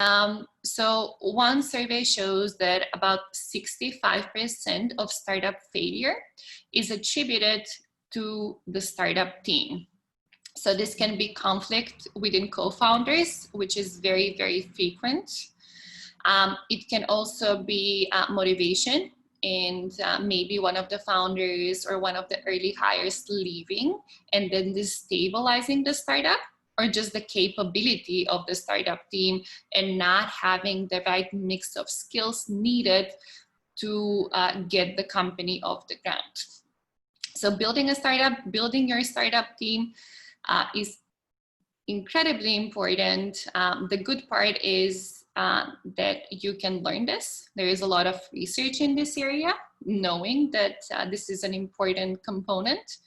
So one survey shows that about 65% of startup failure is attributed to the startup team. So this can be conflict within co-founders, which is very, very frequent. It can also be motivation, and maybe one of the founders or one of the early hires leaving and then destabilizing the startup, or just the capability of the startup team and not having the right mix of skills needed to get the company off the ground. So building a startup, building your startup team is incredibly important. The good part is that you can learn this. There is a lot of research in this area, knowing that this is an important component.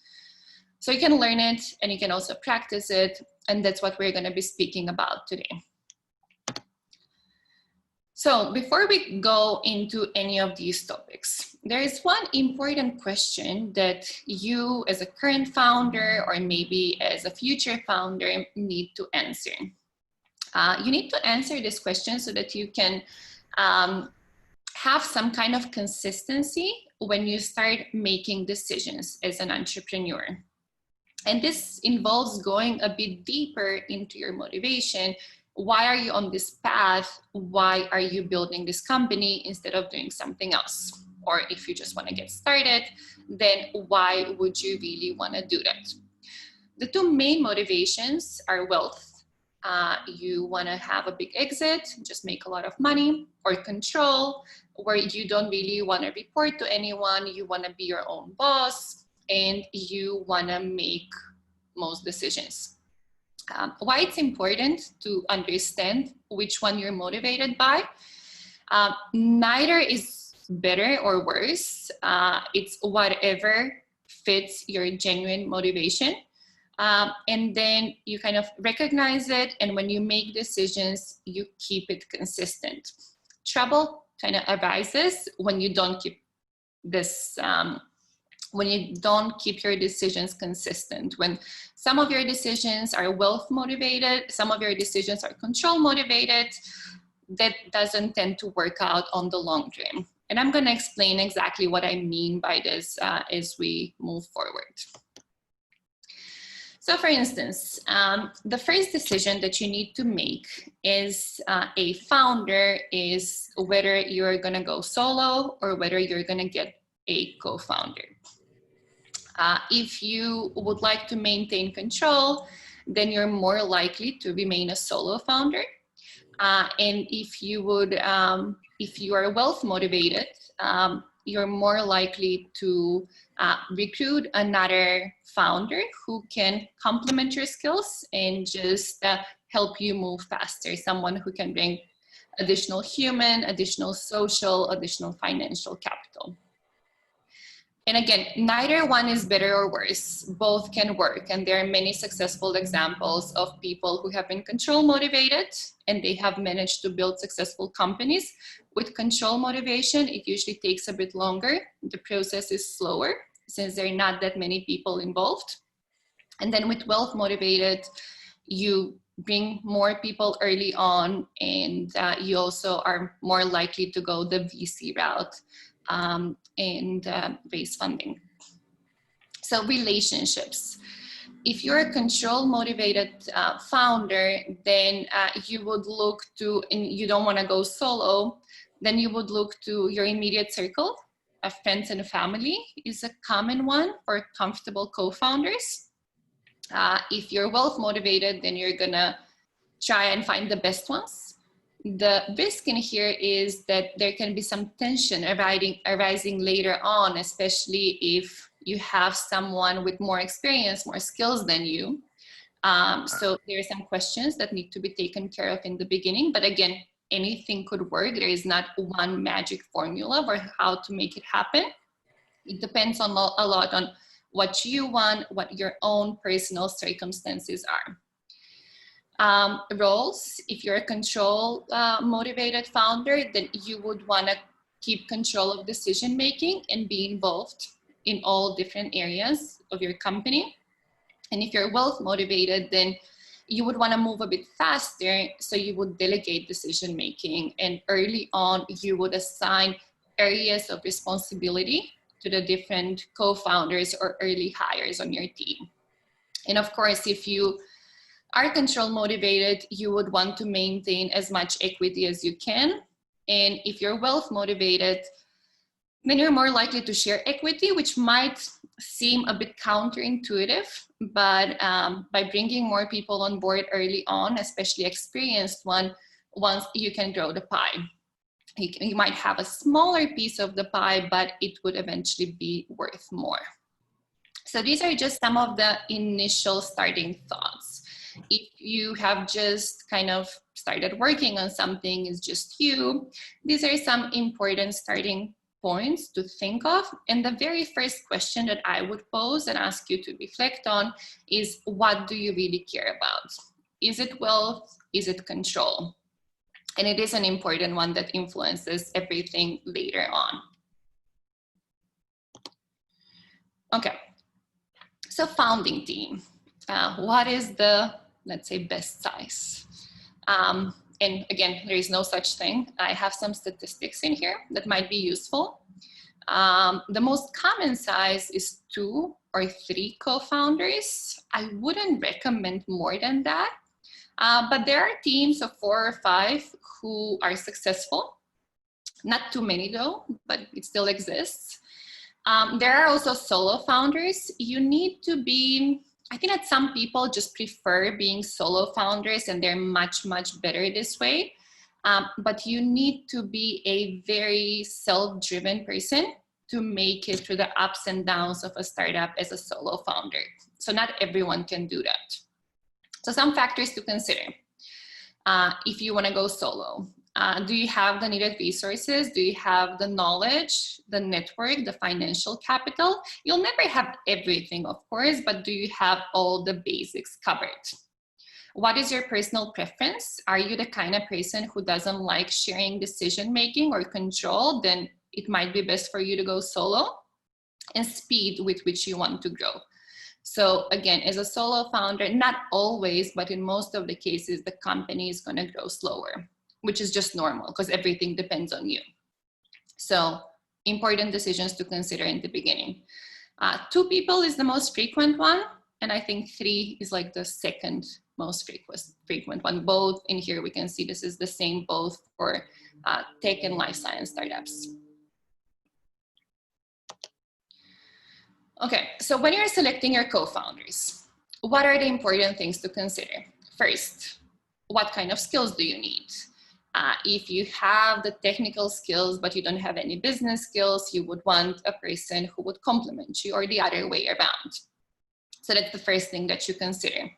So you can learn it and you can also practice it. And that's what we're going to be speaking about today. So before we go into any of these topics, there is one important question that you as a current founder or maybe as a future founder need to answer. You need to answer this question so that you can have some kind of consistency when you start making decisions as an entrepreneur. And this involves going a bit deeper into your motivation. Why are you on this path? Why are you building this company instead of doing something else? Or if you just want to get started, then why would you really want to do that? The two main motivations are wealth. You want to have a big exit, just make a lot of money, or control, where you don't really want to report to anyone, you want to be your own boss, and you want to make most decisions. Why it's important to understand which one you're motivated by. Neither is better or worse. It's whatever fits your genuine motivation. And then you kind of recognize it, and when you make decisions, you keep it consistent. Trouble kind of arises when you don't keep this, when you don't keep your decisions consistent. When some of your decisions are wealth motivated, some of your decisions are control motivated, that doesn't tend to work out on the long term. And I'm going to explain exactly what I mean by this as we move forward. So for instance, the first decision that you need to make as a founder is whether you're going to go solo or whether you're going to get a co-founder. If you would like to maintain control, then you're more likely to remain a solo founder. And if you are wealth motivated, you're more likely to recruit another founder who can complement your skills and just help you move faster. Someone who can bring additional human, additional social, additional financial capital. And again, neither one is better or worse. Both can work. And there are many successful examples of people who have been control motivated and they have managed to build successful companies. With control motivation, it usually takes a bit longer. The process is slower since there are not that many people involved. And then with wealth motivated, you bring more people early on, and you also are more likely to go the VC route and raise funding. So relationships. If you're a control motivated founder, then you would look to, and you don't want to go solo, then you would look to your immediate circle of friends and family is a common one for comfortable co-founders. If you're wealth motivated, then you're gonna try and find the best ones. The risk in here is that there can be some tension arising later on, especially if you have someone with more experience, more skills than you. So there are some questions that need to be taken care of in the beginning, but again, anything could work. There is not one magic formula for how to make it happen. It depends on a lot on what you want, what your own personal circumstances are. Roles, if you're a control motivated founder, then you would want to keep control of decision making and be involved in all different areas of your company. And if you're wealth motivated, then you would want to move a bit faster, so you would delegate decision making, and early on you would assign areas of responsibility to the different co-founders or early hires on your team. And of course, if you are control motivated, you would want to maintain as much equity as you can. And if you're wealth motivated, then you're more likely to share equity, which might seem a bit counterintuitive, but by bringing more people on board early on, especially experienced ones, you can grow the pie. You might have a smaller piece of the pie, but it would eventually be worth more. So these are just some of the initial starting thoughts. If you have just kind of started working on something, it's just you, these are some important starting points to think of. And the very first question that I would pose and ask you to reflect on is, what do you really care about? Is it wealth? Is it control? And it is an important one that influences everything later on. Okay, so founding team. What is the, let's say, best size? And again, there is no such thing. I have some statistics in here that might be useful. The most common size is 2 or 3 co-founders. I wouldn't recommend more than that. But there are teams of 4 or 5 who are successful. Not too many though, but it still exists. There are also solo founders. You need to be, I think that some people just prefer being solo founders and they're much, much better this way. But you need to be a very self-driven person to make it through the ups and downs of a startup as a solo founder. So not everyone can do that. So some factors to consider if you want to go solo. Do you have the needed resources? Do you have the knowledge, the network, the financial capital? You'll never have everything, of course, but do you have all the basics covered? What is your personal preference? Are you the kind of person who doesn't like sharing decision-making or control? Then it might be best for you to go solo. And speed with which you want to grow. So again, as a solo founder, not always, but in most of the cases, the company is going to grow slower, which is just normal because everything depends on you. So important decisions to consider in the beginning. 2 people is the most frequent one. And I think 3 is like the second most frequent one. Both in here, we can see this is the same both for tech and life science startups. Okay, so when you're selecting your co-founders, what are the important things to consider? First, what kind of skills do you need? If you have the technical skills, but you don't have any business skills, you would want a person who would complement you or the other way around. So that's the first thing that you consider.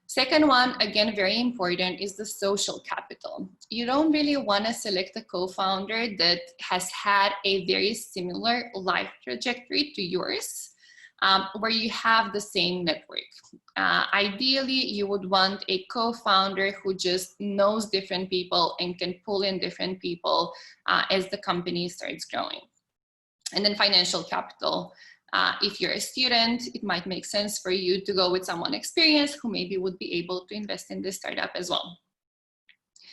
Second one, again, very important, is the social capital. You don't really want to select a co-founder that has had a very similar life trajectory to yours, where you have the same network. Ideally, you would want a co-founder who just knows different people and can pull in different people as the company starts growing. And then financial capital. If you're a student, it might make sense for you to go with someone experienced who maybe would be able to invest in this startup as well.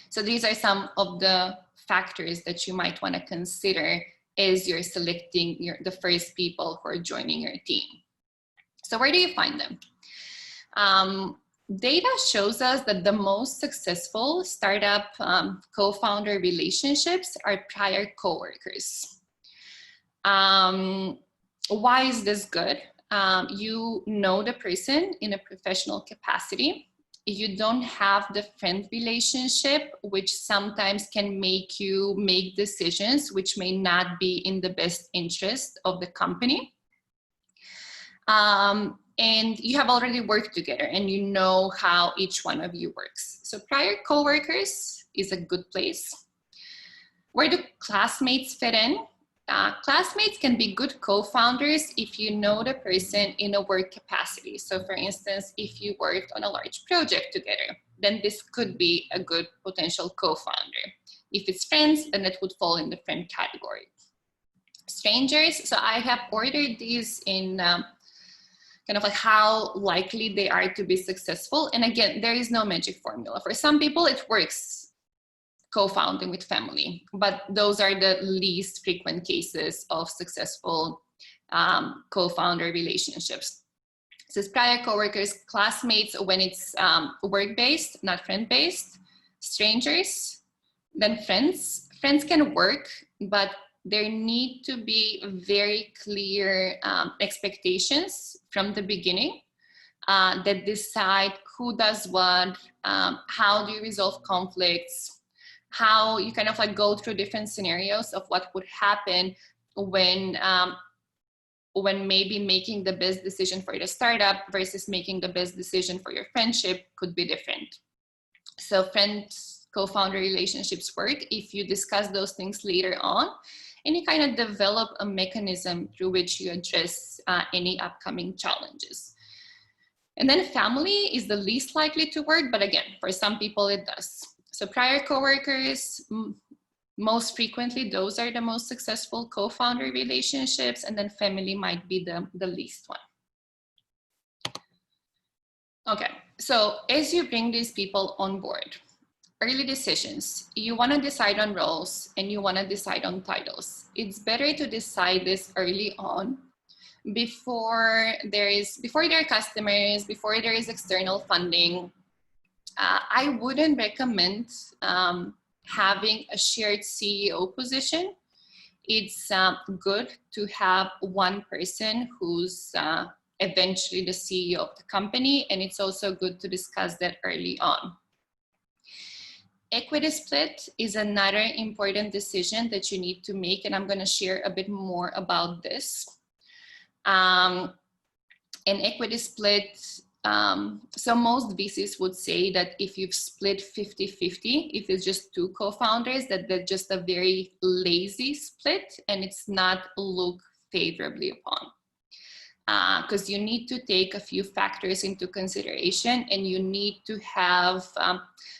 So these are some of the factors that you might want to consider as you're selecting the first people who are joining your team. So where do you find them? Data shows us that the most successful startup co-founder relationships are prior coworkers. Why is this good? You know the person in a professional capacity. You don't have the friend relationship, which sometimes can make you make decisions which may not be in the best interest of the company. And you have already worked together and you know how each one of you works. So prior coworkers is a good place. Where do classmates fit in? Classmates can be good co-founders if you know the person in a work capacity. So for instance, if you worked on a large project together, then this could be a good potential co-founder. If it's friends, then it would fall in the friend category. Strangers, so I have ordered these in kind of like how likely they are to be successful. And again, there is no magic formula. For some people, it works co-founding with family, but those are the least frequent cases of successful co-founder relationships. So it's prior coworkers, classmates when it's work-based, not friend-based, strangers, then friends. Friends can work, but there need to be very clear expectations from the beginning that decide who does what, how do you resolve conflicts, how you kind of like go through different scenarios of what would happen when maybe making the best decision for the startup versus making the best decision for your friendship could be different. So friends, co-founder relationships work if you discuss those things later on and you kind of develop a mechanism through which you address any upcoming challenges. And then family is the least likely to work, but again, for some people it does. So prior coworkers, most frequently, those are the most successful co-founder relationships, and then family might be the least one. Okay, so as you bring these people on board, early decisions, you want to decide on roles and you want to decide on titles. It's better to decide this early on before there are customers, before there is external funding. I wouldn't recommend having a shared CEO position. It's good to have one person who's eventually the CEO of the company, and it's also good to discuss that early on. Equity split is another important decision that you need to make, and I'm going to share a bit more about this. An equity split, so most VCs would say that if you've split 50-50, if it's just two co-founders, that's just a very lazy split and it's not looked favorably upon. Because you need to take a few factors into consideration and you need to have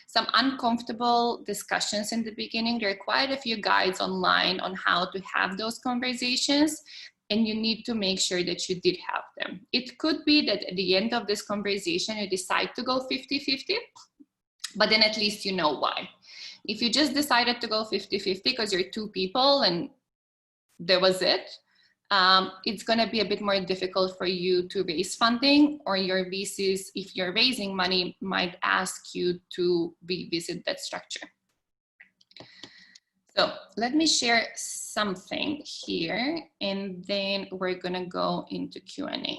some uncomfortable discussions in the beginning. There are quite a few guides online on how to have those conversations, and you need to make sure that you did have them. It could be that at the end of this conversation, you decide to go 50-50, but then at least you know why. If you just decided to go 50-50 because you're two people and there was it, it's going to be a bit more difficult for you to raise funding, or your VCs, if you're raising money, might ask you to revisit that structure. So let me share something here, and then we're going to go into Q&A.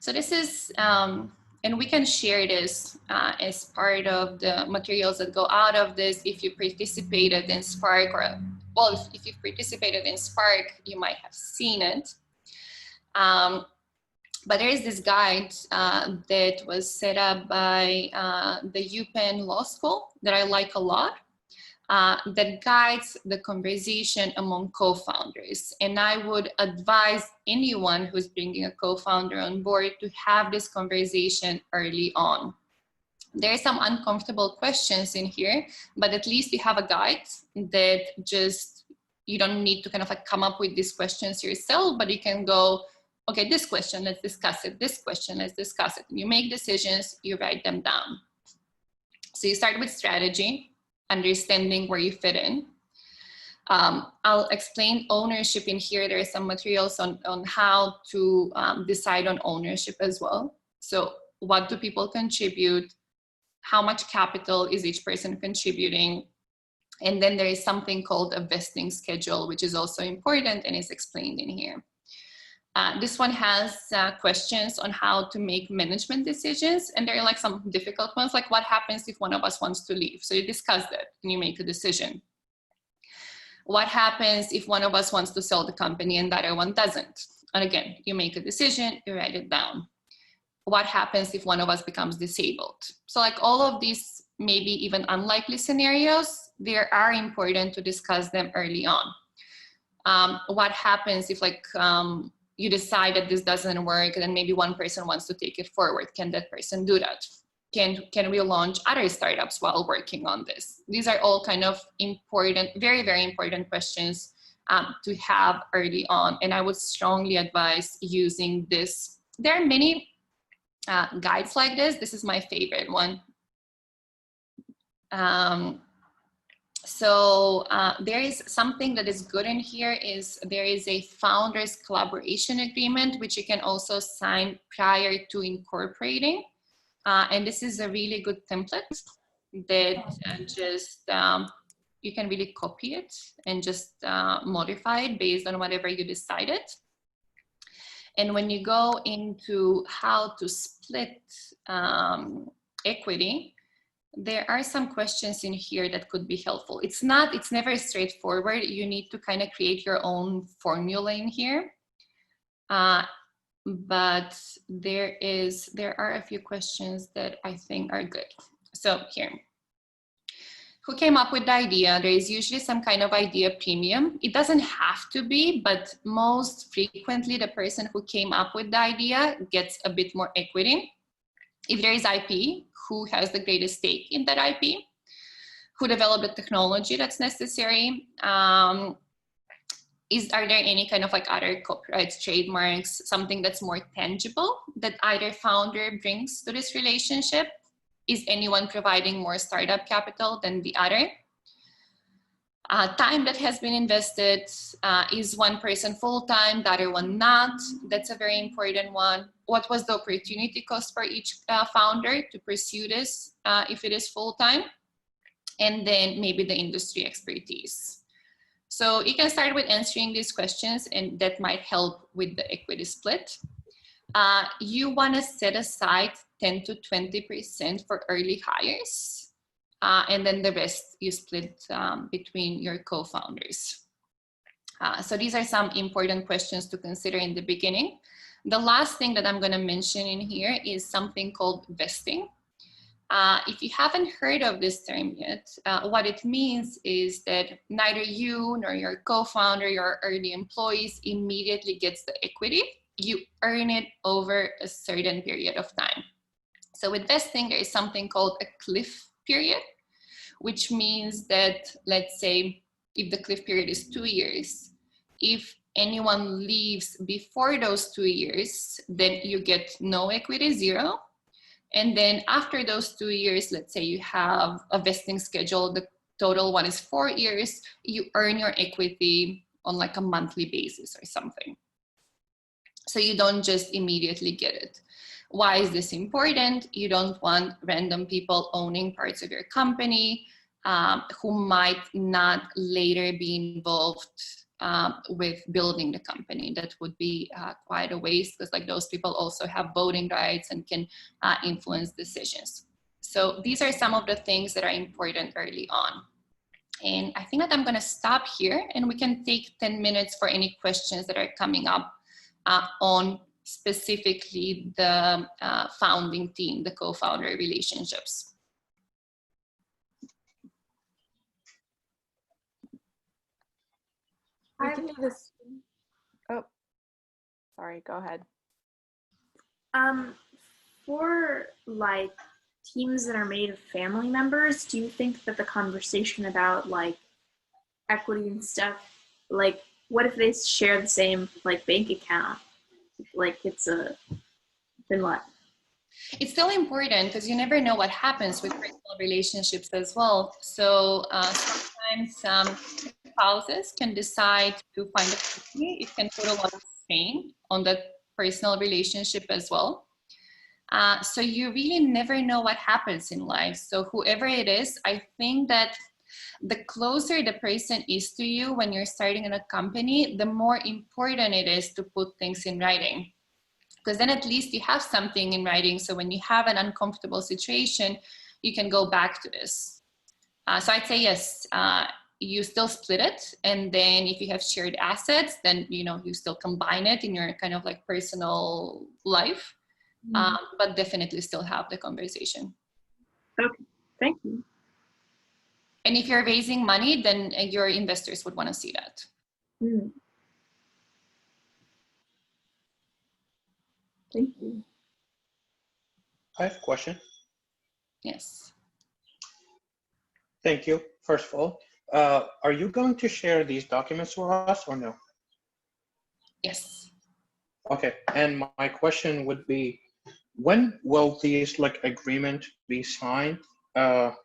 So this is, and we can share this as part of the materials that go out of this. If you participated in Spark, or well, if you've participated in Spark, you might have seen it. But there is this guide that was set up by the UPenn Law School that I like a lot, that guides the conversation among co-founders. And I would advise anyone who's bringing a co-founder on board to have this conversation early on. There are some uncomfortable questions in here, but at least you have a guide that just, you don't need to kind of like come up with these questions yourself, but you can go, okay, this question, let's discuss it. This question, let's discuss it. You make decisions, you write them down. So you start with strategy, understanding where you fit in. I'll explain ownership in here. There are some materials on how to decide on ownership as well. So what do people contribute? How much capital is each person contributing? And then there is something called a vesting schedule, which is also important and is explained in here. This one has questions on how to make management decisions. And there are like some difficult ones, like what happens if one of us wants to leave? So you discuss that and you make a decision. What happens if one of us wants to sell the company and the other one doesn't? And again, you make a decision, you write it down. What happens if one of us becomes disabled? So like all of these, maybe even unlikely scenarios, they are important to discuss them early on. What happens if like you decide that this doesn't work and then maybe one person wants to take it forward? Can that person do that? Can we launch other startups while working on this? These are all kind of important, very, very important questions to have early on. And I would strongly advise using this there are many guides like this. This is my favorite one. There is something that is good in here is there is a founders collaboration agreement, which you can also sign prior to incorporating. And this is a really good template that you can really copy it and just modify it based on whatever you decided. And when you go into how to split equity, there are some questions in here that could be helpful. It's never straightforward. You need to kind of create your own formula in here. But there are a few questions that I think are good. So here, who came up with the idea? There is usually some kind of idea premium. It doesn't have to be, but most frequently the person who came up with the idea gets a bit more equity. If there is IP, who has the greatest stake in that IP? Who developed the technology that's necessary? Are there any kind of like other copyrights, trademarks, something that's more tangible that either founder brings to this relationship? Is anyone providing more startup capital than the other? Time that has been invested, is one person full-time, the other one not? That's a very important one. What was the opportunity cost for each founder to pursue this if it is full-time? And then maybe the industry expertise. So you can start with answering these questions, and that might help with the equity split. You want to set aside 10 to 20% for early hires, and then the rest you split between your co-founders. So these are some important questions to consider in the beginning. The last thing that I'm going to mention in here is something called vesting. If you haven't heard of this term yet, what it means is that neither you nor your co-founder, your early employees immediately gets the equity. You earn it over a certain period of time. So with vesting, there is something called a cliff period, which means that, let's say, if the cliff period is 2 years, if anyone leaves before those 2 years, then you get no equity, 0. And then after those 2 years, let's say you have a vesting schedule, the total one is 4 years, you earn your equity on like a monthly basis or something. So you don't just immediately get it. Why is this important? You don't want random people owning parts of your company who might not later be involved with building the company. That would be quite a waste, because like those people also have voting rights and can influence decisions. So these are some of the things that are important early on. And I think that I'm going to stop here, and we can take 10 minutes for any questions that are coming up on specifically the founding team, the co-founder relationships. I can do this. Oh, sorry, go ahead. For like teams that are made of family members, do you think that the conversation about like equity and stuff, like what if they share the same like bank account? Like then what? It's still important because you never know what happens with personal relationships as well. So sometimes spouses can decide to find a company. It can put a lot of strain on the personal relationship as well. So you really never know what happens in life. So whoever it is, I think that the closer the person is to you when you're starting in a company, the more important it is to put things in writing. Because then at least you have something in writing. So when you have an uncomfortable situation, you can go back to this. So I'd say yes, you still split it. And then if you have shared assets, then you still combine it in your kind of like personal life. But definitely still have the conversation. Okay, thank you. And if you're raising money, then your investors would want to see that. Thank you. I have a question. Yes. Thank you. First of all, are you going to share these documents with us or no? Yes. Okay, and my question would be, when will these like agreement be signed?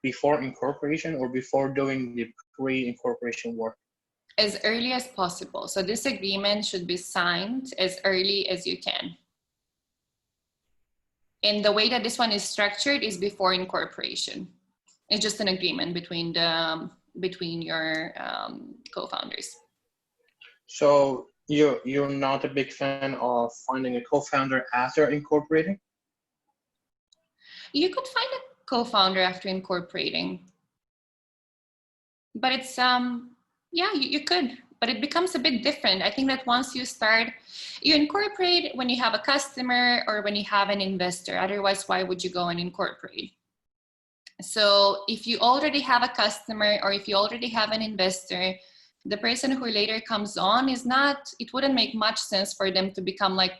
Before incorporation or before doing the pre-incorporation work? As early as possible. So this agreement should be signed as early as you can. And the way that this one is structured is before incorporation. It's just an agreement between your co-founders. So you're not a big fan of finding a co-founder after incorporating? You could find a co-founder after incorporating, but it's yeah, you could, but it becomes a bit different. I think that once you incorporate when you have a customer or when you have an investor. Otherwise, why would you go and incorporate? So if you already have a customer or if you already have an investor, the person who later comes on it wouldn't make much sense for them to become like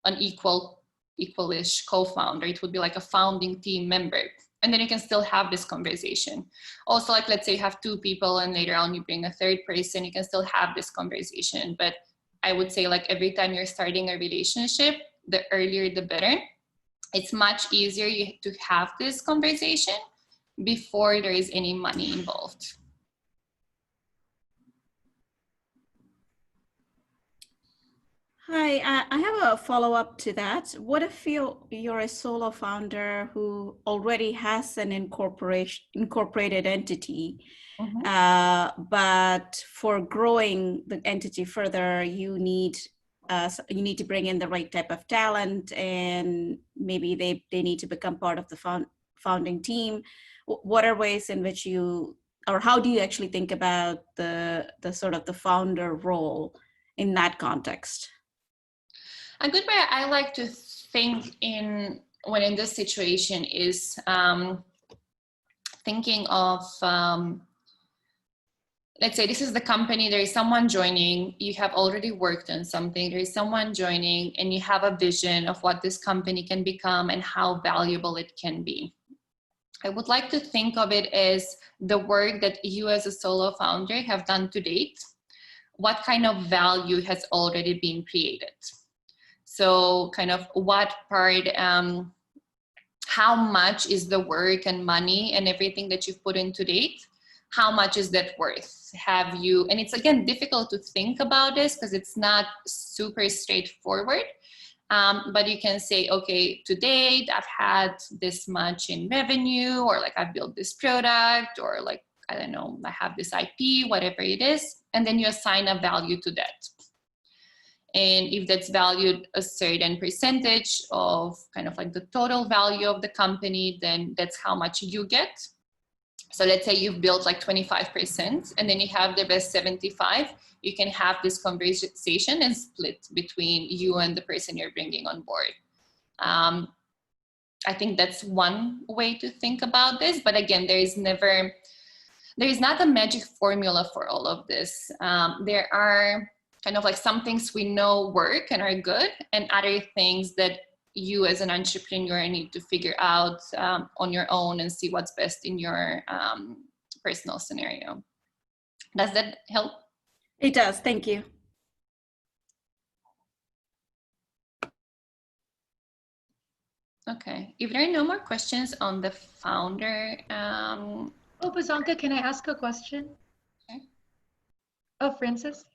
an equalish co-founder. It would be like a founding team member. And then you can still have this conversation. Also, like, let's say you have two people and later on you bring a third person, you can still have this conversation. But I would say like every time you're starting a relationship, the earlier the better. It's much easier to have this conversation before there is any money involved. Hi, I have a follow-up to that. What if you're a solo founder who already has an incorporated entity, but for growing the entity further, you need to bring in the right type of talent, and maybe they need to become part of the founding team. What are ways in which how do you actually think about the sort of the founder role in that context? A good way I like to think when in this situation is thinking of, let's say this is the company, there is someone joining, you have already worked on something, there is someone joining, and you have a vision of what this company can become and how valuable it can be. I would like to think of it as the work that you as a solo founder have done to date. What kind of value has already been created? So kind of what part, how much is the work and money and everything that you've put in to date? How much is that worth? And it's again difficult to think about this because it's not super straightforward. But you can say, okay, to date, I've had this much in revenue, or like I've built this product, or like, I don't know, I have this IP, whatever it is. And then you assign a value to that. And if that's valued a certain percentage of kind of like the total value of the company, then that's how much you get. So let's say you've built like 25% and then you have the best 75, you can have this conversation and split between you and the person you're bringing on board. I think that's one way to think about this, but again, there is not a magic formula for all of this. There are kind of like some things we know work and are good, and other things that you as an entrepreneur need to figure out on your own and see what's best in your personal scenario. Does that help? It does, thank you. Okay, if there are no more questions on the founder. Oh, Bozhanka, can I ask a question? Sure. Oh, Francis?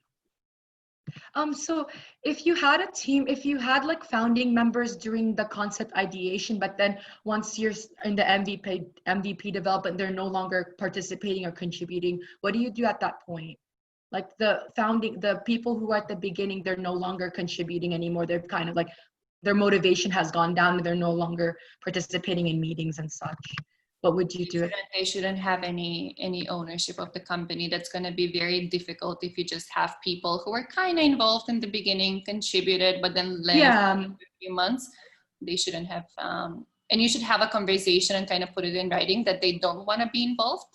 So if you had a team, if you had like founding members during the concept ideation, but then once you're in the MVP development, they're no longer participating or contributing, what do you do at that point? Like the people who are at the beginning, they're no longer contributing anymore. They're kind of like, their motivation has gone down and they're no longer participating in meetings and such. What would you do? They shouldn't have any ownership of the company. That's going to be very difficult if you just have people who are kind of involved in the beginning, contributed, but then left for a few months. They shouldn't have, and you should have a conversation and kind of put it in writing that they don't want to be involved.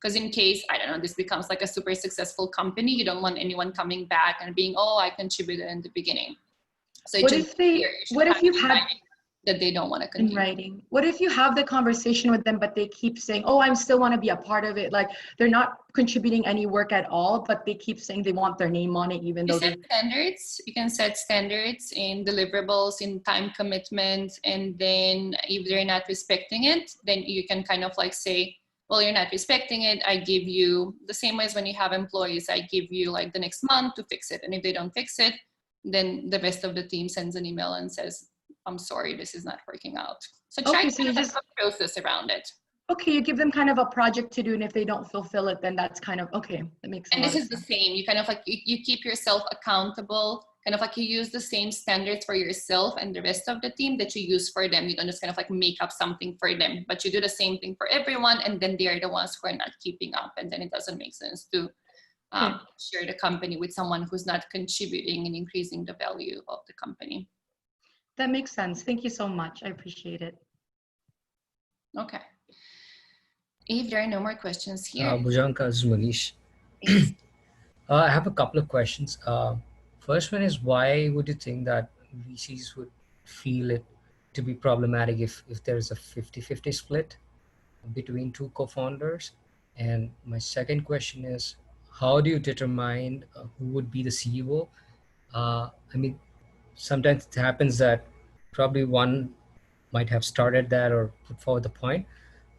Because in case, I don't know, this becomes like a super successful company, you don't want anyone coming back and being, oh, I contributed in the beginning. So what if you've had that they don't want to In continue. writing. What if you have the conversation with them, but they keep saying, oh, I still want to be a part of it. Like they're not contributing any work at all, but they keep saying they want their name on it, even You though set standards. You can set standards in deliverables, in time commitment, and then if they're not respecting it, then you can kind of like say, well, you're not respecting it. I give you the same way as when you have employees. I give you like the next month to fix it, and if they don't fix it, then the rest of the team sends an email and says, I'm sorry, this is not working out. So try okay, to so you have just a process around it. okay, you give them kind of a project to do, and if they don't fulfill it, then that's kind of okay. That makes And a lot this of is the sense. same. You kind of like you keep yourself accountable. Kind of like you use the same standards for yourself and the rest of the team that you use for them. You don't just kind of like make up something for them, but you do the same thing for everyone, and then they are the ones who are not keeping up, and then it doesn't make sense to share the company with someone who's not contributing and increasing the value of the company. That makes sense. Thank you so much. I appreciate it. Okay. If there are no more questions here, Bozhanka, this is Manish. yes. I have a couple of questions. First one is, why would you think that VCs would feel it to be problematic if there is a 50-50 split between two co-founders? And my second question is, how do you determine who would be the CEO? I mean, sometimes it happens that probably one might have started that or put forward the point,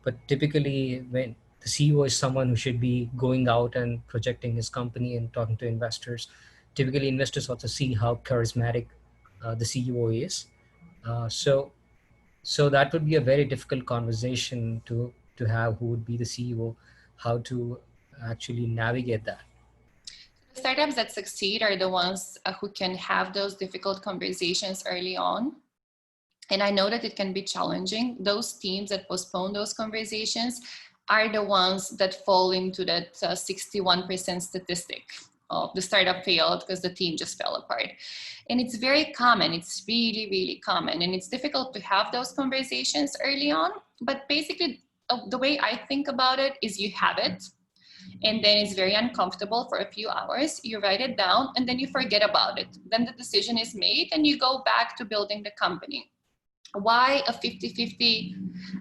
but typically when the CEO is someone who should be going out and projecting his company and talking to investors, typically investors also see how charismatic the CEO is. So that would be a very difficult conversation to have, who would be the CEO, how to actually navigate that. The startups that succeed are the ones who can have those difficult conversations early on. And I know that it can be challenging. Those teams that postpone those conversations are the ones that fall into that 61% statistic of the startup failed because the team just fell apart. And it's very common. It's really, really common. And it's difficult to have those conversations early on. But basically, the way I think about it is you have it. And then it's very uncomfortable for a few hours. You write it down and then you forget about it. Then the decision is made and you go back to building the company. Why a 50-50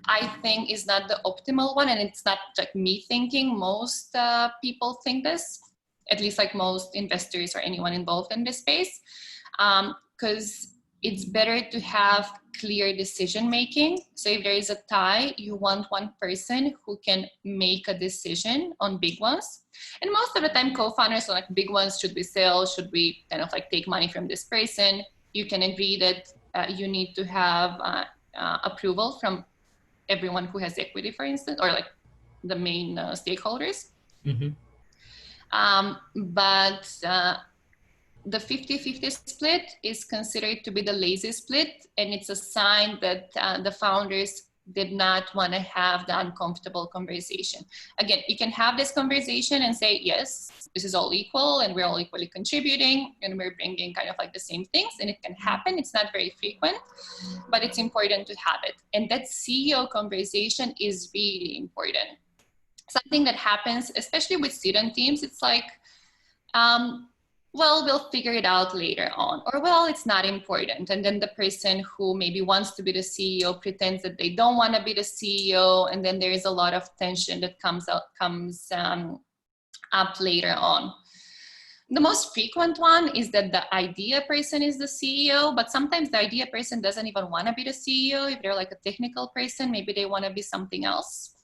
I think is not the optimal one, and it's not like me thinking, most people think this, at least like most investors or anyone involved in this space, because it's better to have clear decision making. So if there is a tie, you want one person who can make a decision on big ones. And most of the time co-founders, so like big ones, should we sell, should we kind of like take money from this person? You can agree that you need to have approval from everyone who has equity, for instance, or like the main stakeholders. Mm-hmm. But the 50-50 split is considered to be the lazy split, and it's a sign that the founders did not want to have the uncomfortable conversation. Again, you can have this conversation and say, yes, this is all equal and we're all equally contributing and we're bringing kind of like the same things, and it can happen. It's not very frequent, but it's important to have it. And that CEO conversation is really important. Something that happens, especially with student teams, it's like, well, we'll figure it out later on, or well, it's not important. And then the person who maybe wants to be the CEO pretends that they don't want to be the CEO, and then there is a lot of tension that comes up later on. The most frequent one is that the idea person is the CEO, but sometimes the idea person doesn't even want to be the CEO. If they're like a technical person, maybe they want to be something else.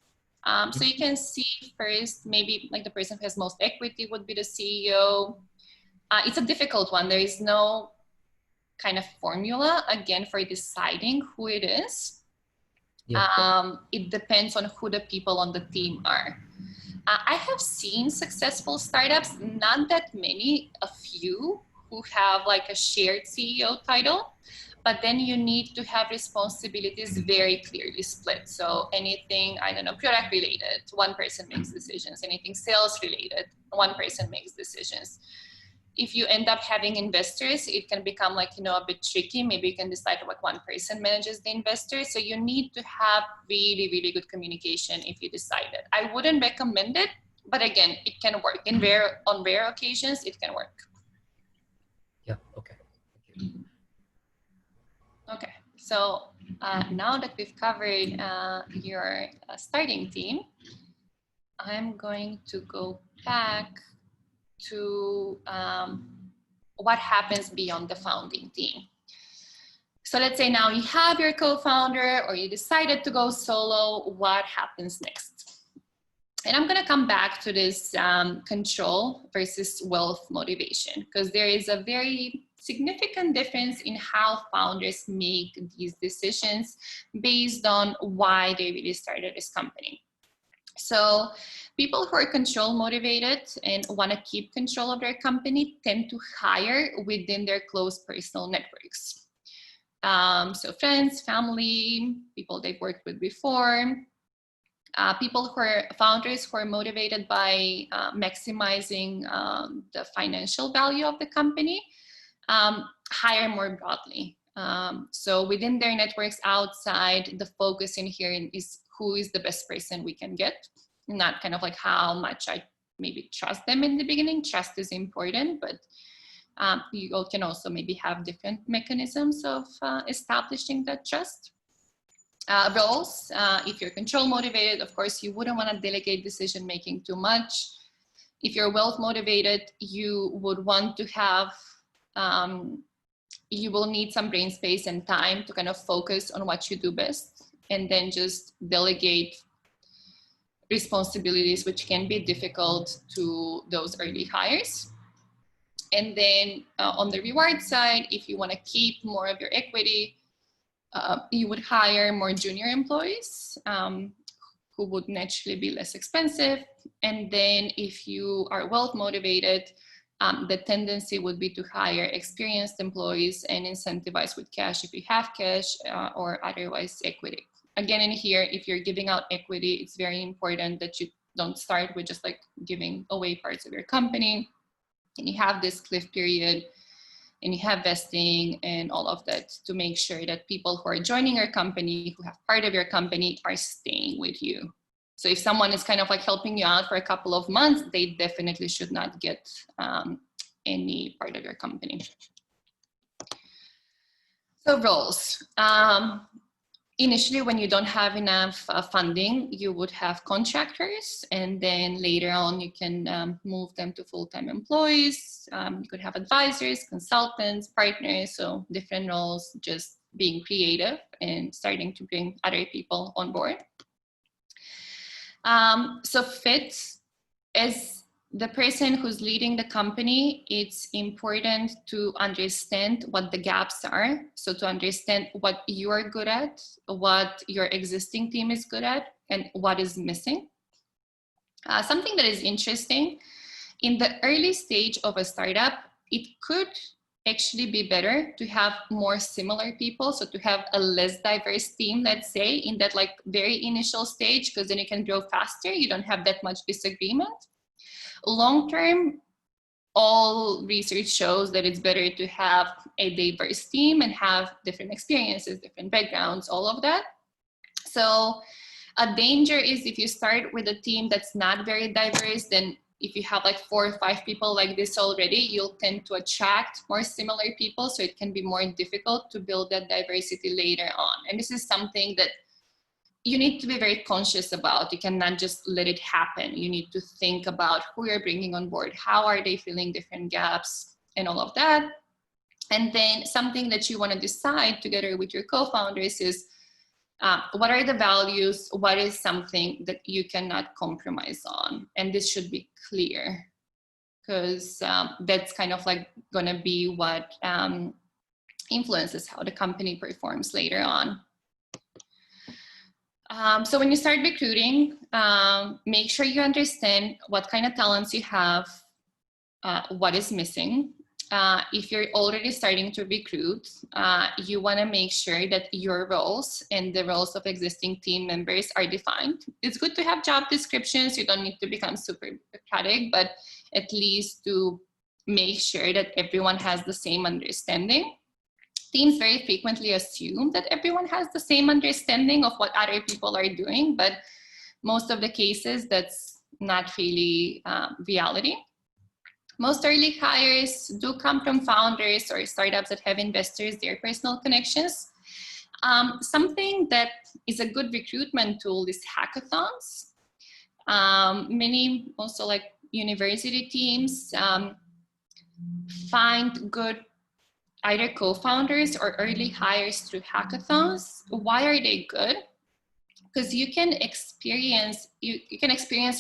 So you can see first, maybe like the person who has most equity would be the CEO. It's a difficult one. There is no kind of formula, again, for deciding who it is. Yeah. It depends on who the people on the team are. I have seen successful startups, not that many, a few, who have like a shared CEO title, but then you need to have responsibilities very clearly split. So anything, I don't know, product related, one person makes decisions. Anything sales related, one person makes decisions. If you end up having investors, it can become like, a bit tricky. Maybe you can decide what one person manages the investors. So you need to have really, really good communication if you decide it. I wouldn't recommend it, but again, it can work. On rare occasions, it can work. Yeah, okay. Thank you. Okay, So now that we've covered your starting team, I'm going to go back to what happens beyond the founding team. So let's say now you have your co-founder or you decided to go solo, what happens next? And I'm gonna come back to this control versus wealth motivation, because there is a very significant difference in how founders make these decisions based on why they really started this company. So people who are control motivated and want to keep control of their company tend to hire within their close personal networks. So friends, family, people they've worked with before, people who are founders who are motivated by maximizing the financial value of the company, hire more broadly. So within their networks outside, the focus in here is who is the best person we can get, not kind of like how much I maybe trust them in the beginning. Trust is important, but you all can also maybe have different mechanisms of establishing that trust. Roles, if you're control motivated, of course, you wouldn't want to delegate decision making too much. If you're wealth motivated, you would want to have, you will need some brain space and time to kind of focus on what you do best, and then just delegate responsibilities, which can be difficult to those early hires. And then on the reward side, if you want to keep more of your equity, you would hire more junior employees who would naturally be less expensive. And then if you are wealth motivated, the tendency would be to hire experienced employees and incentivize with cash if you have cash or otherwise equity. Again, in here, if you're giving out equity, it's very important that you don't start with just like giving away parts of your company, and you have this cliff period and you have vesting and all of that to make sure that people who are joining your company, who have part of your company, are staying with you. So if someone is kind of like helping you out for a couple of months, they definitely should not get any part of your company. So roles. Initially, when you don't have enough funding, you would have contractors, and then later on you can move them to full-time employees. You could have advisors, consultants, partners, so different roles, just being creative and starting to bring other people on board. So fit, as the person who's leading the company, it's important to understand what the gaps are. So to understand what you are good at, what your existing team is good at, and what is missing. Something that is interesting, in the early stage of a startup, it could actually be better to have more similar people. So to have a less diverse team, let's say, in that like very initial stage, because then you can grow faster. You don't have that much disagreement. Long term, all research shows that it's better to have a diverse team and have different experiences, different backgrounds, all of that. So a danger is if you start with a team that's not very diverse, then if you have like 4 or 5 people like this already, you'll tend to attract more similar people. So it can be more difficult to build that diversity later on. And this is something that you need to be very conscious about. You cannot just let it happen. You need to think about who you're bringing on board, how are they filling different gaps, and all of that. And then something that you want to decide together with your co-founders is what are the values, what is something that you cannot compromise on. And this should be clear, because that's kind of like going to be what influences how the company performs later on. So when you start recruiting, make sure you understand what kind of talents you have, what is missing. If you're already starting to recruit, you want to make sure that your roles and the roles of existing team members are defined. It's good to have job descriptions. You don't need to become super bureaucratic, but at least to make sure that everyone has the same understanding. Teams very frequently assume that everyone has the same understanding of what other people are doing, but most of the cases, that's not really reality. Most early hires do come from founders or startups that have investors, their personal connections. Something that is a good recruitment tool is hackathons. Many also like university teams find good either co-founders or early hires through hackathons. Why are they good? Because you can experience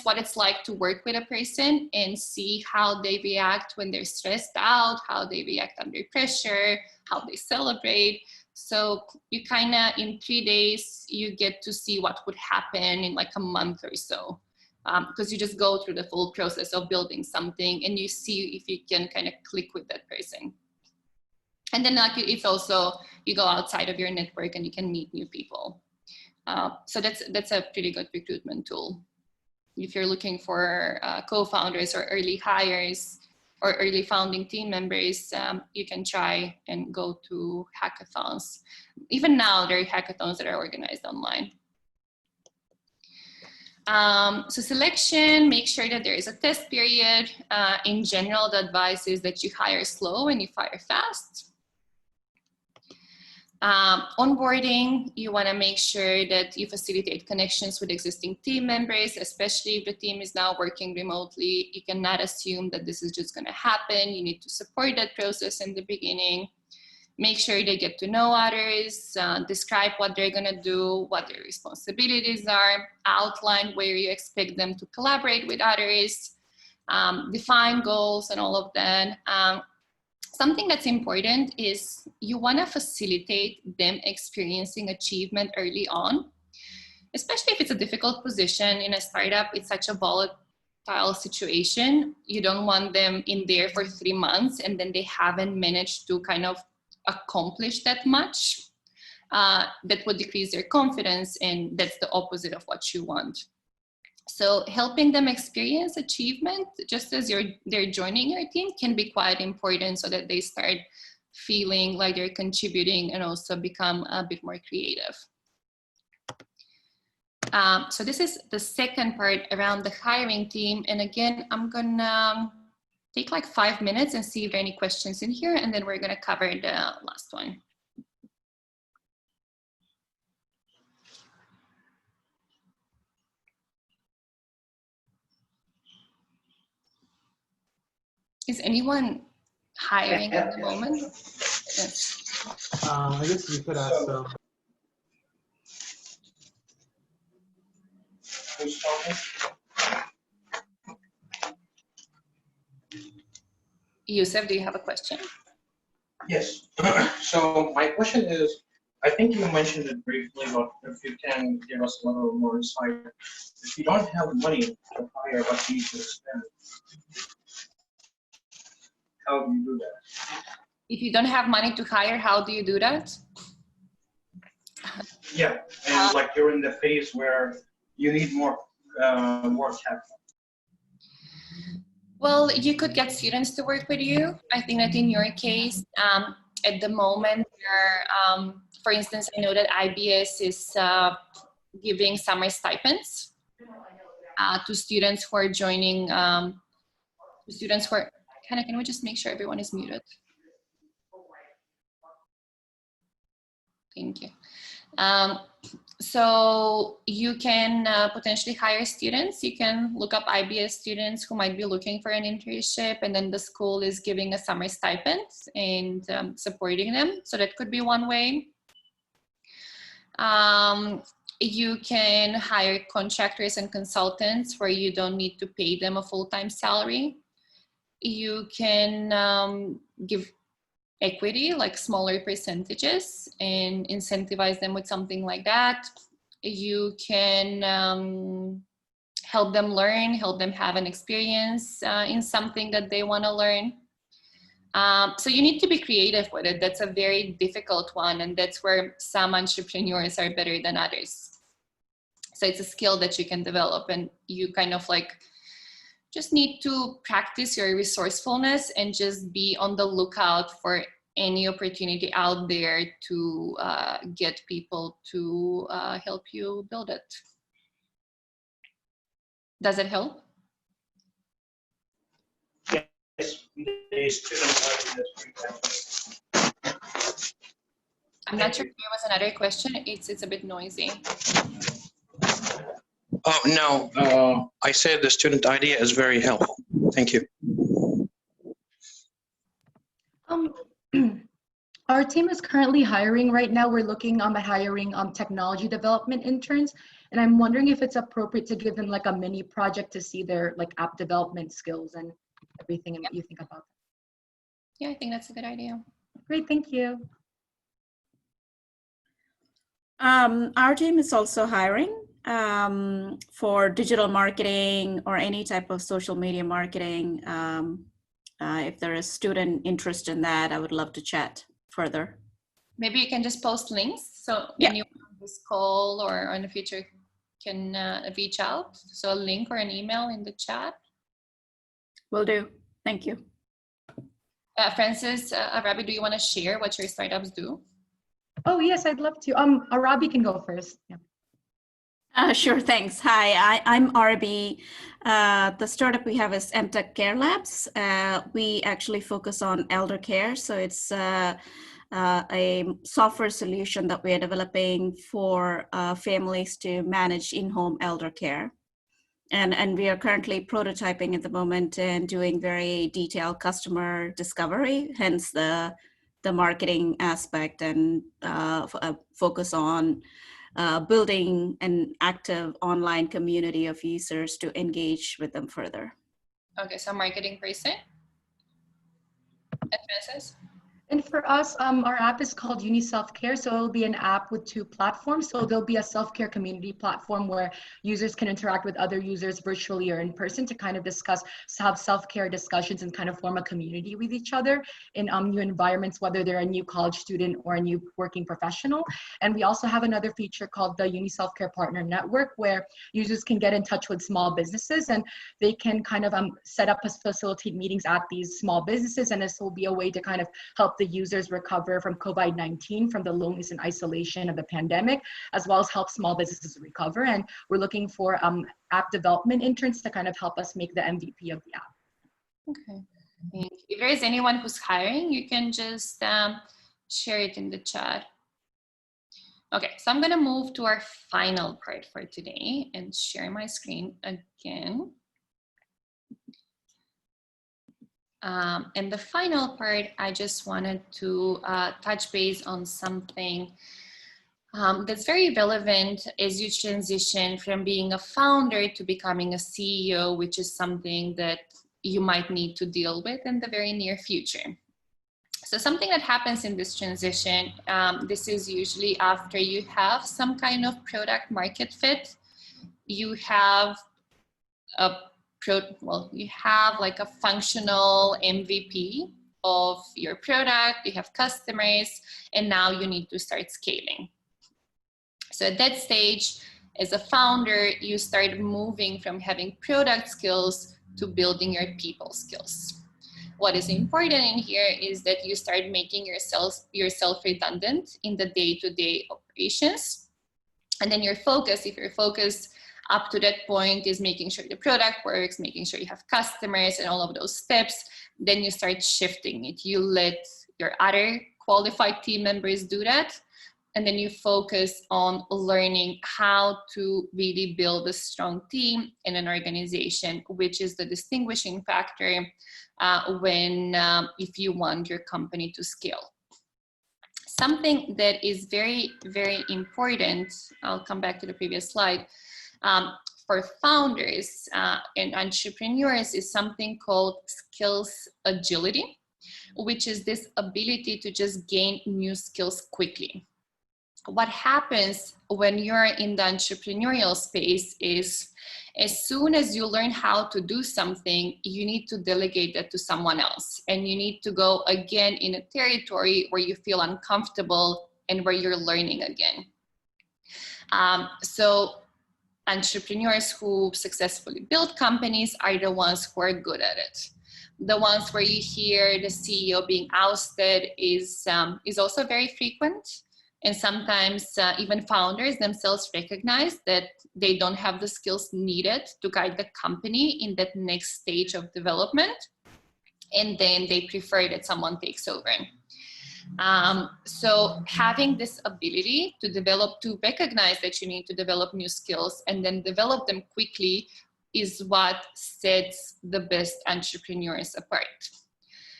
what it's like to work with a person and see how they react when they're stressed out, how they react under pressure, how they celebrate. So you kind of, in 3 days, you get to see what would happen in like a month or so. Because you just go through the full process of building something and you see if you can kind of click with that person. And then like, it's also, you go outside of your network and you can meet new people. So that's a pretty good recruitment tool. If you're looking for co-founders or early hires or early founding team members, you can try and go to hackathons. Even now, there are hackathons that are organized online. So selection, make sure that there is a test period. In general, the advice is that you hire slow and you fire fast. Onboarding, you want to make sure that you facilitate connections with existing team members, especially if the team is now working remotely. You cannot assume that this is just going to happen. You need to support that process in the beginning. Make sure they get to know others, describe what they're going to do, what their responsibilities are, outline where you expect them to collaborate with others, define goals and all of that. Something that's important is you want to facilitate them experiencing achievement early on, especially if it's a difficult position in a startup. It's such a volatile situation. You don't want them in there for 3 months and then they haven't managed to kind of accomplish that much. That would decrease their confidence, and that's the opposite of what you want. So helping them experience achievement just as they're joining your team can be quite important so that they start feeling like they're contributing and also become a bit more creative. So this is the second part around the hiring team. And again, I'm gonna take like 5 minutes and see if there are any questions in here, and then we're gonna cover the last one. Is anyone hiring at the moment? Yes. I guess we could ask some. Yusuf, do you have a question? Yes. So my question is, I think you mentioned it briefly, but if you can give us a little more insight. If you don't have money to hire, what do you need to spend? How do you do that? If you don't have money to hire, how do you do that? Yeah, and like you're in the phase where you need more capital. Well, you could get students to work with you. I think that in your case, at the moment, for instance, I know that IBS is giving summer stipends to students who are joining, students who are, can we just make sure everyone is muted? Thank you. So you can potentially hire students. You can look up IBS students who might be looking for an internship, and then the school is giving a summer stipend and supporting them. So that could be one way. You can hire contractors and consultants where you don't need to pay them a full-time salary. You can give equity, like smaller percentages, and incentivize them with something like that. You can help them learn, help them have an experience in something that they want to learn. So you need to be creative with it. That's a very difficult one, and that's where some entrepreneurs are better than others. So it's a skill that you can develop, and you kind of like just need to practice your resourcefulness and just be on the lookout for any opportunity out there to get people to help you build it. Does it help? Yes, the students are in this. I'm not sure if there was another question. It's a bit noisy. Oh, no, I said the student idea is very helpful. Thank you. Our team is currently hiring right now. We're looking at hiring technology development interns, and I'm wondering if it's appropriate to give them like a mini project to see their like app development skills and everything and what you think about that. Yeah, I think that's a good idea. Great, thank you. Our team is also hiring for digital marketing or any type of social media marketing. If there is student interest in that, I would love to chat further. Maybe you can just post links so Yeah. anyone on this call or in the future can reach out. So a link or an email in the chat. Will do. Thank you. Francis, Arabi, do you want to share what your startups do? Oh yes, I'd love to. Arabi can go first. Yeah. Sure, thanks. Hi, I'm RB. The startup we have is MTech Care Labs. We actually focus on elder care. So it's a software solution that we are developing for families to manage in-home elder care. And we are currently prototyping at the moment and doing very detailed customer discovery, hence the marketing aspect and focus on building an active online community of users to engage with them further. Okay, so marketing person. And Francis? And for us, our app is called Uni Self Care. So it'll be an app with 2 platforms. So there'll be a self-care community platform where users can interact with other users virtually or in person to kind of have self-care discussions and kind of form a community with each other in new environments, whether they're a new college student or a new working professional. And we also have another feature called the Uni Self Care Partner Network, where users can get in touch with small businesses and they can kind of set up and facilitate meetings at these small businesses. And this will be a way to kind of help the users recover from COVID-19, from the loneliness and isolation of the pandemic, as well as help small businesses recover. And we're looking for app development interns to kind of help us make the MVP of the app. Okay. Thank you. If there is anyone who's hiring, you can just share it in the chat. Okay, so I'm gonna move to our final part for today and share my screen again. And the final part, I just wanted to touch base on something that's very relevant as you transition from being a founder to becoming a CEO, which is something that you might need to deal with in the very near future. So something that happens in this transition, this is usually after you have some kind of product market fit, you have you have like a functional MVP of your product, you have customers, and now you need to start scaling. So at that stage, as a founder, you start moving from having product skills to building your people skills. What is important in here is that you start making yourself redundant in the day-to-day operations. And then your focus, if your focus up to that point is making sure the product works, making sure you have customers and all of those steps, then you start shifting it. You let your other qualified team members do that. And then you focus on learning how to really build a strong team in an organization, which is the distinguishing factor if you want your company to scale. Something that is very, very important, I'll come back to the previous slide, for founders and entrepreneurs is something called skills agility, which is this ability to just gain new skills quickly. What happens when you're in the entrepreneurial space is as soon as you learn how to do something, you need to delegate that to someone else. And you need to go again in a territory where you feel uncomfortable and where you're learning again. So entrepreneurs who successfully build companies are the ones who are good at it. The ones where you hear the CEO being ousted is also very frequent. And sometimes even founders themselves recognize that they don't have the skills needed to guide the company in that next stage of development. And then they prefer that someone takes over. So having this ability to recognize that you need to develop new skills and then develop them quickly is what sets the best entrepreneurs apart.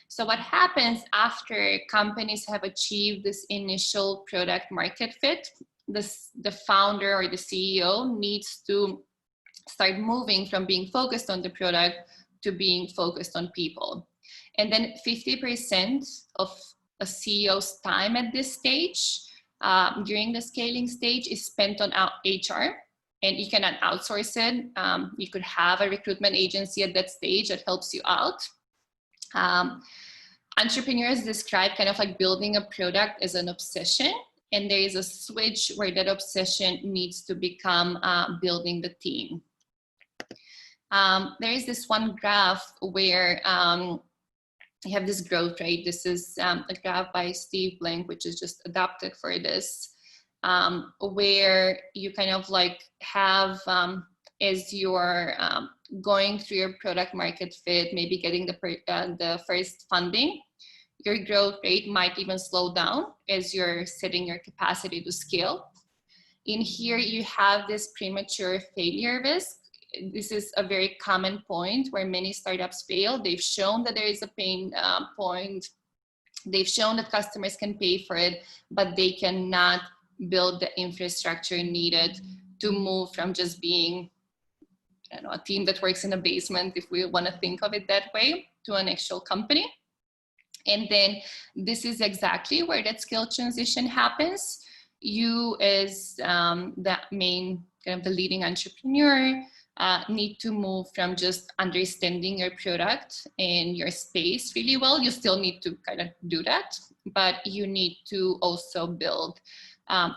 So what happens after companies have achieved this initial product market fit, the founder or the CEO needs to start moving from being focused on the product to being focused on people. And then 50% of a CEO's time at this stage, during the scaling stage, is spent on HR. And you cannot outsource it. You could have a recruitment agency at that stage that helps you out. Entrepreneurs describe kind of like building a product as an obsession. And there is a switch where that obsession needs to become building the team. There is this one graph where you have this growth rate. This is a graph by Steve Blank, which is just adapted for this, where you kind of like have, as you're going through your product market fit, maybe getting the first funding, your growth rate might even slow down as you're setting your capacity to scale. In here, you have this premature failure risk. This is a very common point where many startups fail. They've shown that there is a pain point. They've shown that customers can pay for it, but they cannot build the infrastructure needed to move from just being, I don't know, a team that works in a basement, if we want to think of it that way, to an actual company. And then this is exactly where that skill transition happens. You as the main, kind of the leading entrepreneur, need to move from just understanding your product and your space really well. You still need to kind of do that, but you need to also build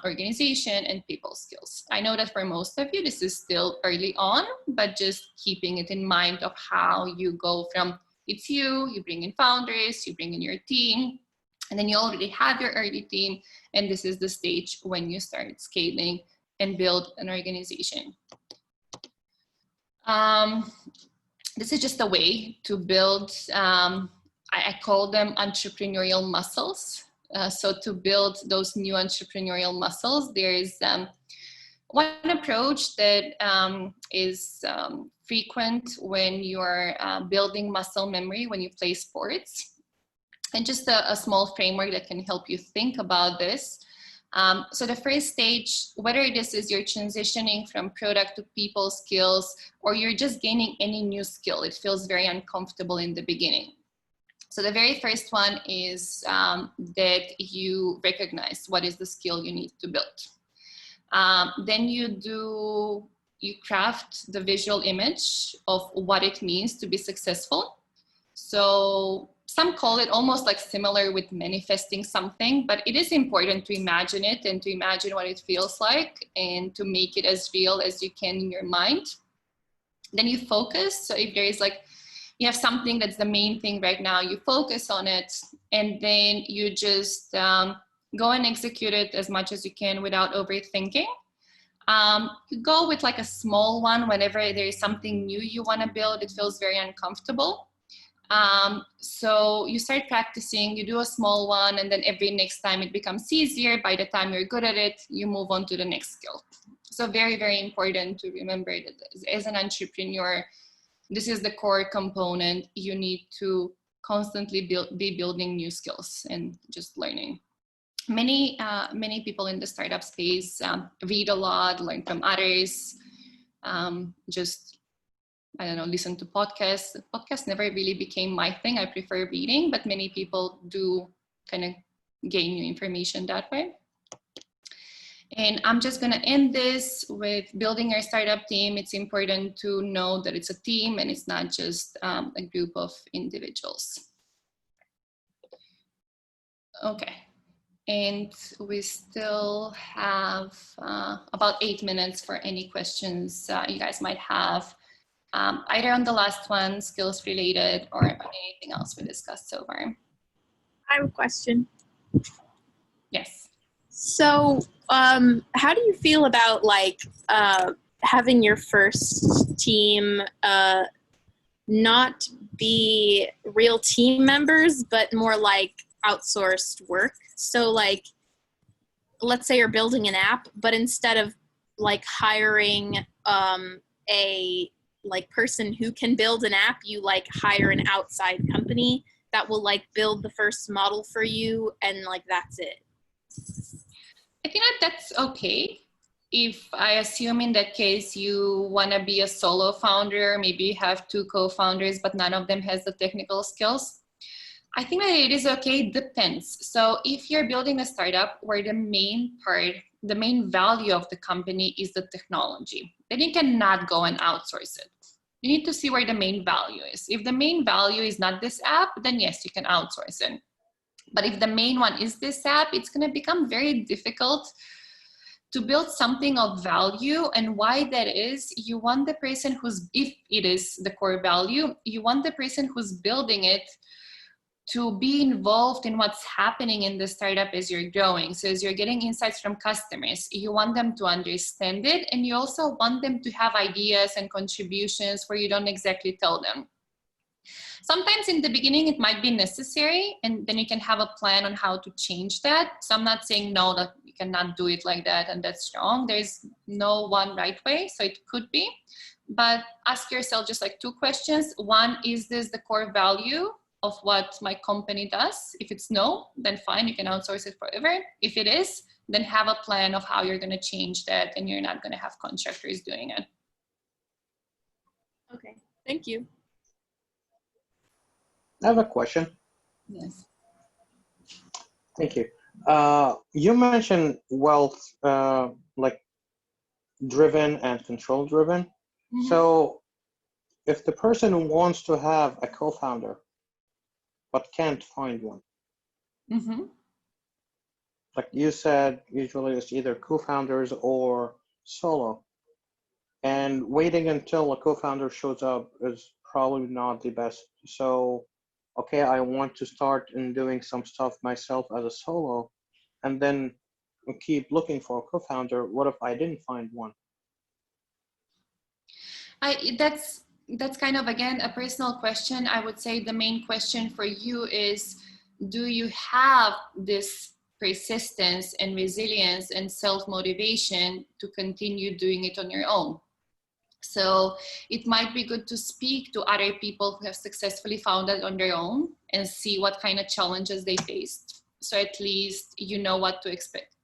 organization and people skills. I know that for most of you, this is still early on, but just keeping it in mind of how you go from it's you bring in founders, you bring in your team, and then you already have your early team, and this is the stage when you start scaling and build an organization. This is just a way to build, I call them entrepreneurial muscles. So to build those new entrepreneurial muscles, there is one approach that is frequent when you're building muscle memory when you play sports. And just a small framework that can help you think about this. So the first stage, whether this is you're transitioning from product to people skills, or you're just gaining any new skill, it feels very uncomfortable in the beginning. So the very first one is that you recognize what is the skill you need to build. Then you craft the visual image of what it means to be successful. So some call it almost like similar with manifesting something, but it is important to imagine it and to imagine what it feels like and to make it as real as you can in your mind. Then you focus. So if there is like, you have something that's the main thing right now, you focus on it, and then you just go and execute it as much as you can without overthinking. You go with like a small one whenever there is something new you want to build. It feels very uncomfortable. So you start practicing, you do a small one, and then every next time it becomes easier. By the time you're good at it, you move on to the next skill. So very, very important to remember that as an entrepreneur, this is the core component. You need to constantly be building new skills and just learning. Many people in the startup space read a lot, learn from others, just, I don't know, listen to podcasts. Podcasts never really became my thing. I prefer reading, but many people do kind of gain new information that way. And I'm just going to end this with building your startup team. It's important to know that it's a team and it's not just a group of individuals. Okay. And we still have about 8 minutes for any questions you guys might have, either on the last one, skills related, or anything else we discussed so far. I have a question. Yes. So, how do you feel about like having your first team not be real team members, but more like outsourced work. So like, let's say you're building an app, but instead of like hiring a like person who can build an app, you like hire an outside company that will like build the first model for you, and like that's it. I think that that's okay. If I assume in that case you want to be a solo founder, maybe you have two co-founders, but none of them has the technical skills. I think that it is okay, it depends. So if you're building a startup where the main value of the company is the technology, then you cannot go and outsource it. You need to see where the main value is. If the main value is not this app, then yes, you can outsource it. But if the main one is this app, it's going to become very difficult to build something of value. And why that is, you want the person who's, if it is the core value, you want the person who's building it to be involved in what's happening in the startup as you're growing. So as you're getting insights from customers, you want them to understand it, and you also want them to have ideas and contributions where you don't exactly tell them. Sometimes in the beginning it might be necessary, and then you can have a plan on how to change that. So I'm not saying no, that you cannot do it like that and that's wrong. There's no one right way, so it could be. But ask yourself just like two questions. One, is this the core value of what my company does? If it's no, then fine, you can outsource it forever. If it is, then have a plan of how you're going to change that, and you're not going to have contractors doing it. Okay, thank you. I have a question. Yes. Thank you. You mentioned wealth, like driven and control driven. Mm-hmm. So if the person wants to have a co-founder but can't find one, Mm-hmm. like you said, usually it's either co-founders or solo, and waiting until a co-founder shows up is probably not the best. So okay, I want to start in doing some stuff myself as a solo, and then keep looking for a co-founder. What if I didn't find one? That's kind of, again, a personal question. I would say the main question for you is, do you have this persistence and resilience and self-motivation to continue doing it on your own? So it might be good to speak to other people who have successfully founded on their own and see what kind of challenges they faced. So at least you know what to expect.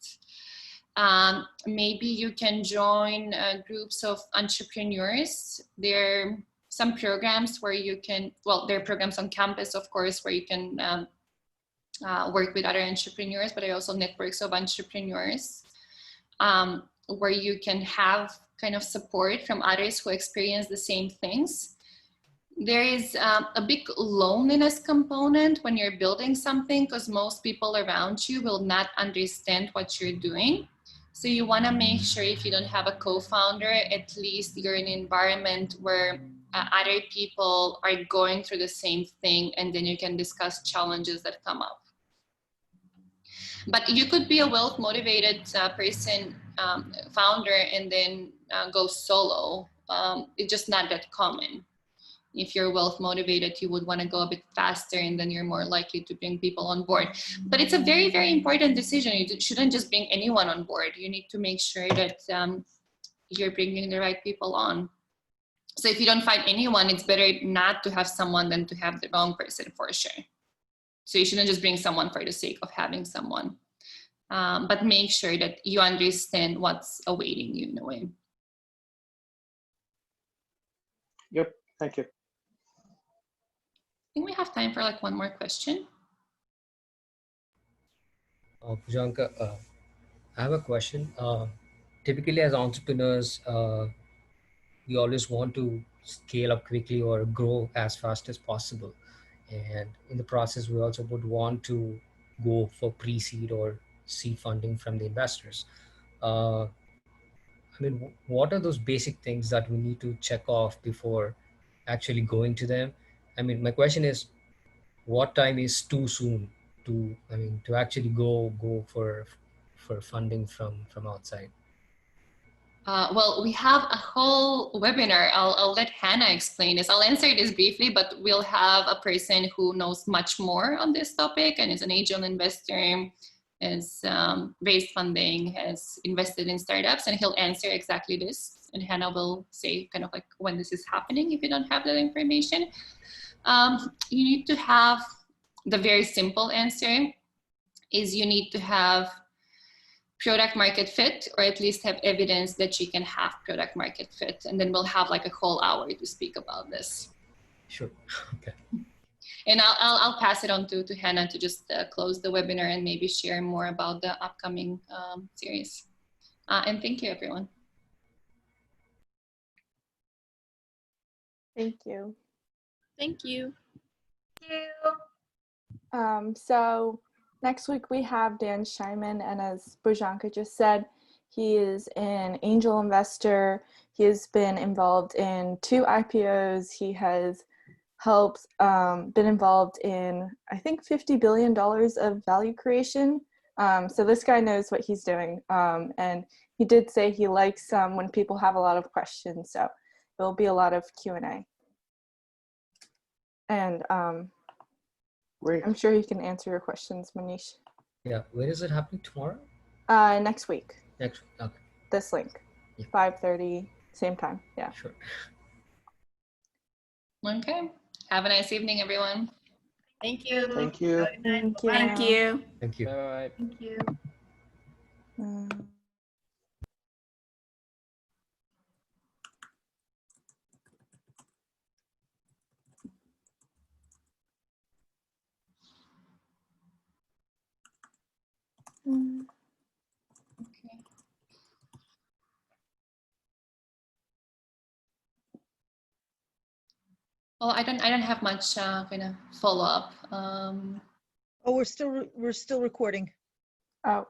Maybe you can join groups of entrepreneurs. There are some programs where you can, well, there are programs on campus, of course, where you can work with other entrepreneurs, but there are also networks of entrepreneurs where you can have kind of support from others who experience the same things. There is a big loneliness component when you're building something, because most people around you will not understand what you're doing. So you want to make sure, if you don't have a co-founder, at least you're in an environment where other people are going through the same thing, and then you can discuss challenges that come up. But you could be a wealth-motivated person, founder, and then go solo. It's just not that common. If you're wealth motivated, you would want to go a bit faster, and then you're more likely to bring people on board. But it's a very, very important decision. You shouldn't just bring anyone on board. You need to make sure that you're bringing the right people on. So if you don't find anyone, it's better not to have someone than to have the wrong person, for sure. So you shouldn't just bring someone for the sake of having someone. But make sure that you understand what's awaiting you in a way. Yep, thank you. I think we have time for like one more question. Bozhanka, I have a question. Typically, as entrepreneurs, we always want to scale up quickly or grow as fast as possible. And in the process, we also would want to go for pre-seed or seed funding from the investors. I mean, what are those basic things that we need to check off before actually going to them? I mean, my question is, what time is too soon to, I mean, to actually go for funding from outside? Well, we have a whole webinar. I'll let Hannah explain this. I'll answer this briefly, but we'll have a person who knows much more on this topic and is an angel investor, has raised funding, has invested in startups, and he'll answer exactly this. And Hannah will say kind of like when this is happening if you don't have that information. You need to have the very simple answer is you need to have product market fit, or at least have evidence that you can have product market fit. And then we'll have like a whole hour to speak about this. Sure. Okay. And I'll pass it on to Hannah to just close the webinar and maybe share more about the upcoming series. And thank you, everyone. Thank you. Thank you. So next week we have Dan Scheinman, and as Bozhanka just said, he is an angel investor. He has been involved in 2 IPOs. He has helped, been involved in, I think, $50 billion of value creation. So this guy knows what he's doing. And he did say he likes when people have a lot of questions. So there'll be a lot of Q&A. And Great. I'm sure he can answer your questions, Manish. Yeah. When is it happening? Tomorrow? Next week, Next week. Okay. this link, Yeah. 5:30, same time. Yeah. Sure. Okay. Have a nice evening, everyone. Thank you. Thank you. Thank you. Thank you. Thank you. Bye. Thank you. Mm. Mm. Okay. Well, I don't have much kind of follow up. Oh, we're still recording. Oh,